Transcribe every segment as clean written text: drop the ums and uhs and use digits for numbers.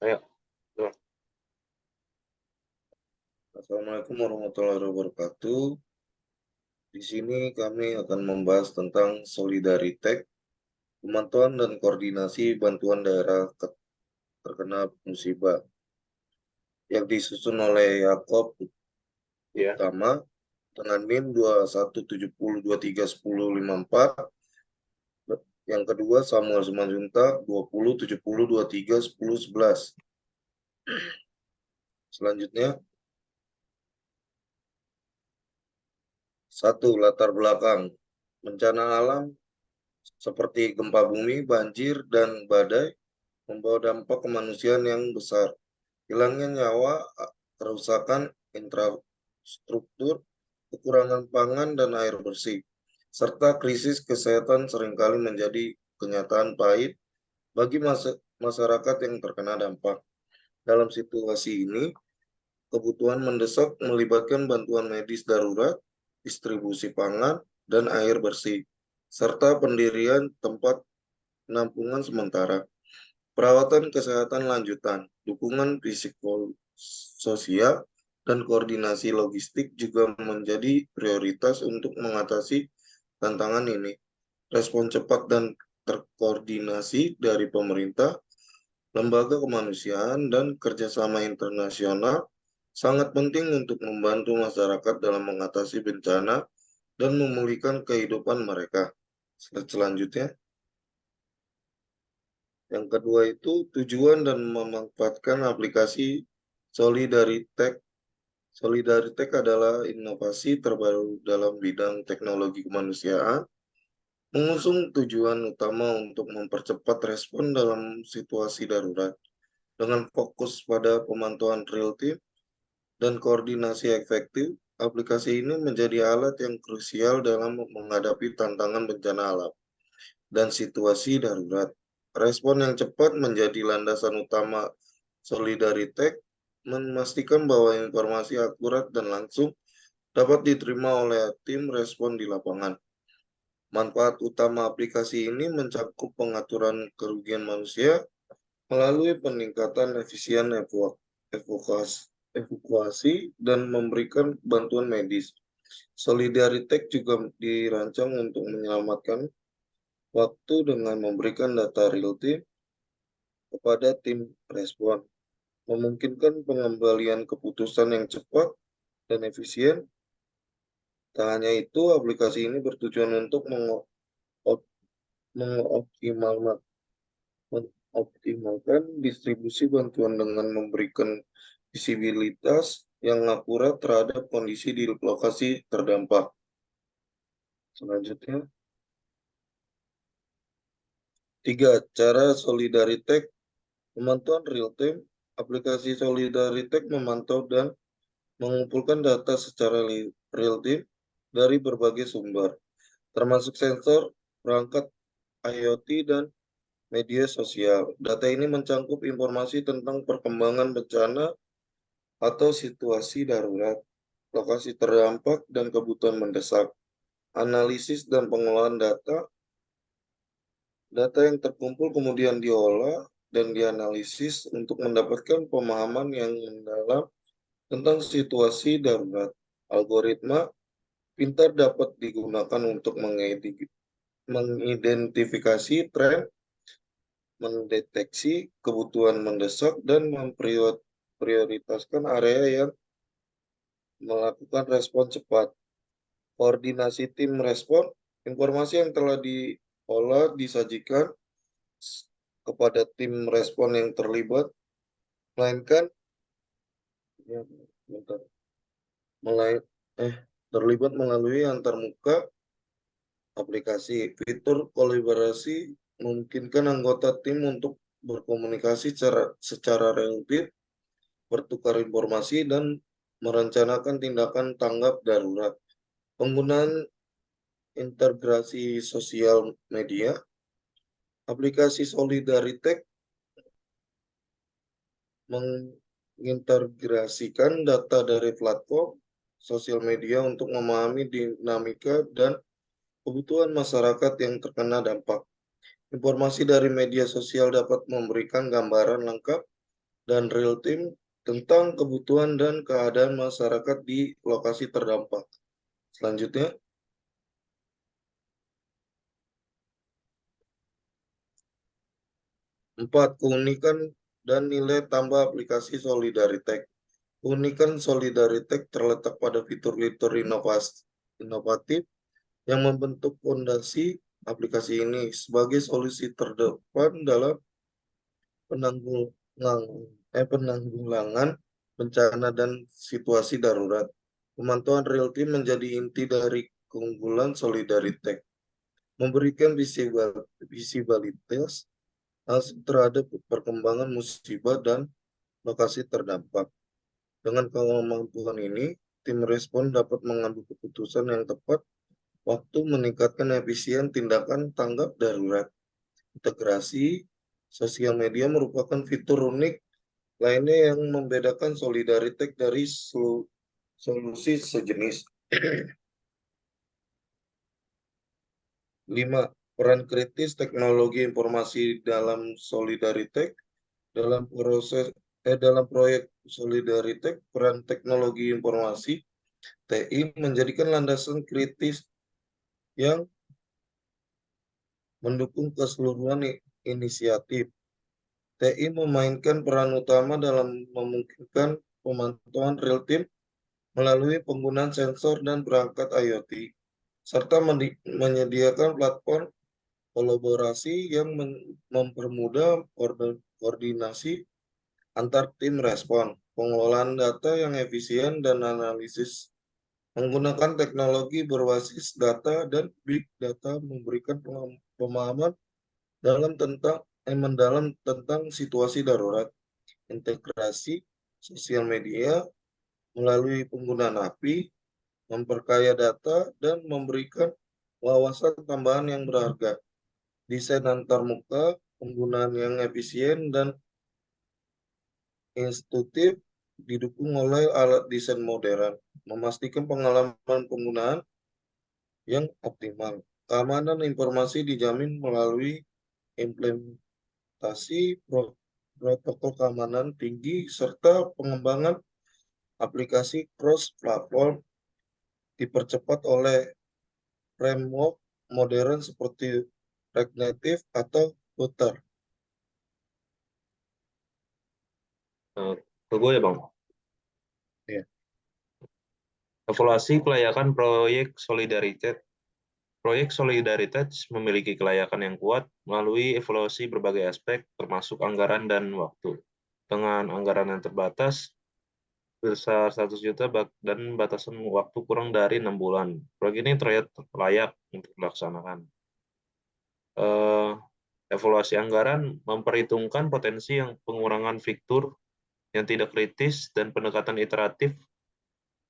Ayo, tuh. Assalamualaikum warahmatullahi wabarakatuh. Di sini kami akan membahas tentang solidaritas, pemantauan dan koordinasi bantuan daerah terkena musibah yang disusun oleh Yakob Ya. Utama dengan NIM 2170231054. Yang kedua Samuel Simanjuntak 2070231011. Selanjutnya, satu, latar belakang bencana alam seperti gempa bumi, banjir, dan badai membawa dampak kemanusiaan yang besar. Hilangnya nyawa, kerusakan infrastruktur, kekurangan pangan dan air bersih, serta krisis kesehatan seringkali menjadi kenyataan pahit bagi masyarakat yang terkena dampak. Dalam situasi ini, kebutuhan mendesak melibatkan bantuan medis darurat, distribusi pangan, dan air bersih, serta pendirian tempat penampungan sementara. Perawatan kesehatan lanjutan, dukungan psikososial, dan koordinasi logistik juga menjadi prioritas untuk mengatasi tantangan ini. Respon cepat dan terkoordinasi dari pemerintah, lembaga kemanusiaan, dan kerjasama internasional sangat penting untuk membantu masyarakat dalam mengatasi bencana dan memulihkan kehidupan mereka. Selanjutnya, yang kedua itu tujuan dan memanfaatkan aplikasi Solidaritek. Solidaritek adalah inovasi terbaru dalam bidang teknologi kemanusiaan, mengusung tujuan utama untuk mempercepat respon dalam situasi darurat, dengan fokus pada pemantauan real time dan koordinasi efektif. Aplikasi ini menjadi alat yang krusial dalam menghadapi tantangan bencana alam dan situasi darurat. Respon yang cepat menjadi landasan utama Solidaritek, memastikan bahwa informasi akurat dan langsung dapat diterima oleh tim respon di lapangan. Manfaat utama aplikasi ini mencakup pengaturan kerugian manusia melalui peningkatan efisien evakuasi dan memberikan bantuan medis. Solidaritek juga dirancang untuk menyelamatkan waktu dengan memberikan data real time kepada tim respon, memungkinkan pengembalian keputusan yang cepat dan efisien. Tak hanya itu, aplikasi ini bertujuan untuk mengoptimalkan distribusi bantuan dengan memberikan visibilitas yang akurat terhadap kondisi di lokasi terdampak. Selanjutnya, tiga, cara Solidaritek pemantauan real time. Aplikasi Solidaritek memantau dan mengumpulkan data secara real time dari berbagai sumber, termasuk sensor, perangkat IoT, dan media sosial. Data ini mencakup informasi tentang perkembangan bencana atau situasi darurat, lokasi terdampak, dan kebutuhan mendesak. Analisis dan pengolahan data. Data yang terkumpul kemudian diolah dan dianalisis untuk mendapatkan pemahaman yang mendalam tentang situasi darurat. Algoritma pintar dapat digunakan untuk mengidentifikasi tren, mendeteksi kebutuhan mendesak, dan memprioritaskan area yang melakukan respon cepat. Koordinasi tim respon, informasi yang telah diolah disajikan kepada tim respon yang terlibat, melainkan ya, bentar, melai- terlibat melalui antarmuka aplikasi. Fitur kolaborasi memungkinkan anggota tim untuk berkomunikasi secara real time, bertukar informasi, dan merencanakan tindakan tanggap darurat. Penggunaan integrasi sosial media, aplikasi Solidaritek mengintegrasikan data dari platform sosial media untuk memahami dinamika dan kebutuhan masyarakat yang terkena dampak. Informasi dari media sosial dapat memberikan gambaran lengkap dan real time tentang kebutuhan dan keadaan masyarakat di lokasi terdampak. Selanjutnya, 4. Keunikan dan nilai tambah aplikasi Solidaritek. Keunikan Solidaritek terletak pada fitur-fitur inovatif yang membentuk fondasi aplikasi ini sebagai solusi terdepan dalam penanggulangan bencana dan situasi darurat. Pemantauan real time menjadi inti dari keunggulan Solidaritek, memberikan visibilitas langsung terhadap perkembangan musibah dan lokasi terdampak. Dengan kemampuan ini, tim respon dapat mengambil keputusan yang tepat waktu meningkatkan efisien tindakan tanggap darurat. Integrasi sosial media merupakan fitur unik lainnya yang membedakan Solidaritek dari solusi sejenis. 5. Peran kritis teknologi informasi dalam Solidaritek. Dalam proyek Solidaritek, peran teknologi informasi TI menjadikan landasan kritis yang mendukung keseluruhan inisiatif. TI memainkan peran utama dalam memungkinkan pemantauan real time melalui penggunaan sensor dan perangkat IoT, serta menyediakan platform kolaborasi yang mempermudah koordinasi antar tim respon, pengelolaan data yang efisien, dan analisis menggunakan teknologi berbasis data dan big data memberikan pemahaman mendalam tentang situasi darurat. Integrasi sosial media melalui penggunaan API memperkaya data dan memberikan wawasan tambahan yang berharga. Desain antarmuka, penggunaan yang efisien dan intuitif didukung oleh alat desain modern, memastikan pengalaman penggunaan yang optimal. Keamanan informasi dijamin melalui implementasi protokol keamanan tinggi serta pengembangan aplikasi cross-platform dipercepat oleh framework modern seperti React Native atau Flutter. Ke gue ya Bang. Ya. Evaluasi kelayakan proyek Solidaritet. Proyek Solidaritet memiliki kelayakan yang kuat melalui evaluasi berbagai aspek, termasuk anggaran dan waktu. Dengan anggaran yang terbatas, besar 100 juta dan batasan waktu kurang dari 6 bulan. Proyek ini terlihat layak untuk dilaksanakan. Evaluasi anggaran memperhitungkan potensi yang pengurangan fitur yang tidak kritis dan pendekatan iteratif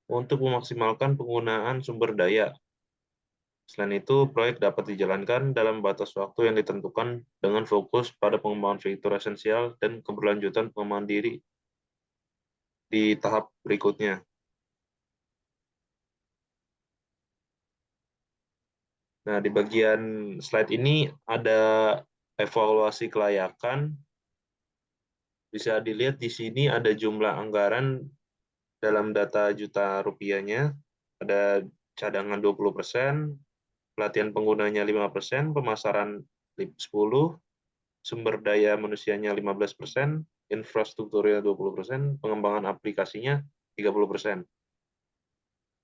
untuk memaksimalkan penggunaan sumber daya. Selain itu, proyek dapat dijalankan dalam batas waktu yang ditentukan dengan fokus pada pengembangan fitur esensial dan keberlanjutan pengembangan diri di tahap berikutnya. Nah, di bagian slide ini ada evaluasi kelayakan. Bisa dilihat di sini ada jumlah anggaran dalam data juta rupiahnya. Ada cadangan 20%, pelatihan penggunanya 5%, pemasaran 10%, sumber daya manusianya 15%, infrastrukturnya 20%, pengembangan aplikasinya 30%.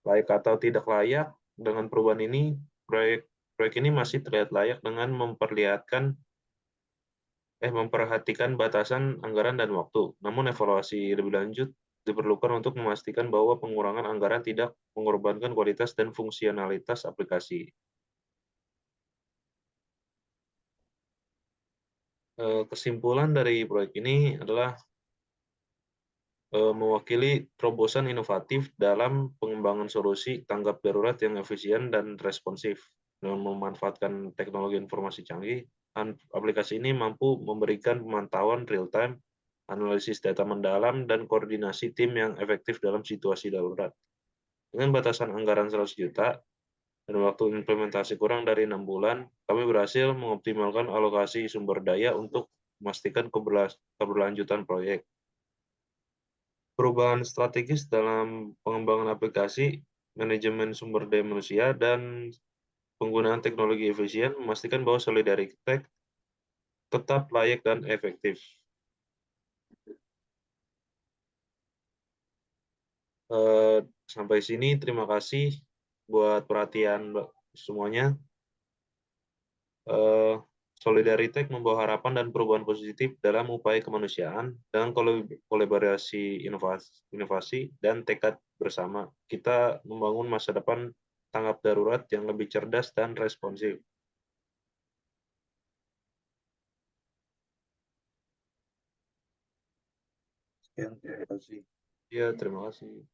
Layak atau tidak layak, dengan perubahan ini, proyek ini masih terlihat layak dengan memperhatikan batasan anggaran dan waktu. Namun evaluasi lebih lanjut diperlukan untuk memastikan bahwa pengurangan anggaran tidak mengorbankan kualitas dan fungsionalitas aplikasi. Kesimpulan dari proyek ini adalah mewakili terobosan inovatif dalam pengembangan solusi tanggap darurat yang efisien dan responsif. Dengan memanfaatkan teknologi informasi canggih, aplikasi ini mampu memberikan pemantauan real-time, analisis data mendalam, dan koordinasi tim yang efektif dalam situasi darurat. Dengan batasan anggaran 100 juta dan waktu implementasi kurang dari 6 bulan, kami berhasil mengoptimalkan alokasi sumber daya untuk memastikan keberlanjutan proyek. perubahan strategis dalam pengembangan aplikasi, manajemen sumber daya manusia, dan penggunaan teknologi efisien memastikan bahwa Solidarity Tech tetap layak dan efektif. Sampai sini, terima kasih buat perhatian semuanya. Solidarity membawa harapan dan perubahan positif dalam upaya kemanusiaan dengan kolaborasi inovasi dan tekad bersama. Kita membangun masa depan tanggap darurat yang lebih cerdas dan responsif. Sekian, terima kasih. Ya, terima kasih.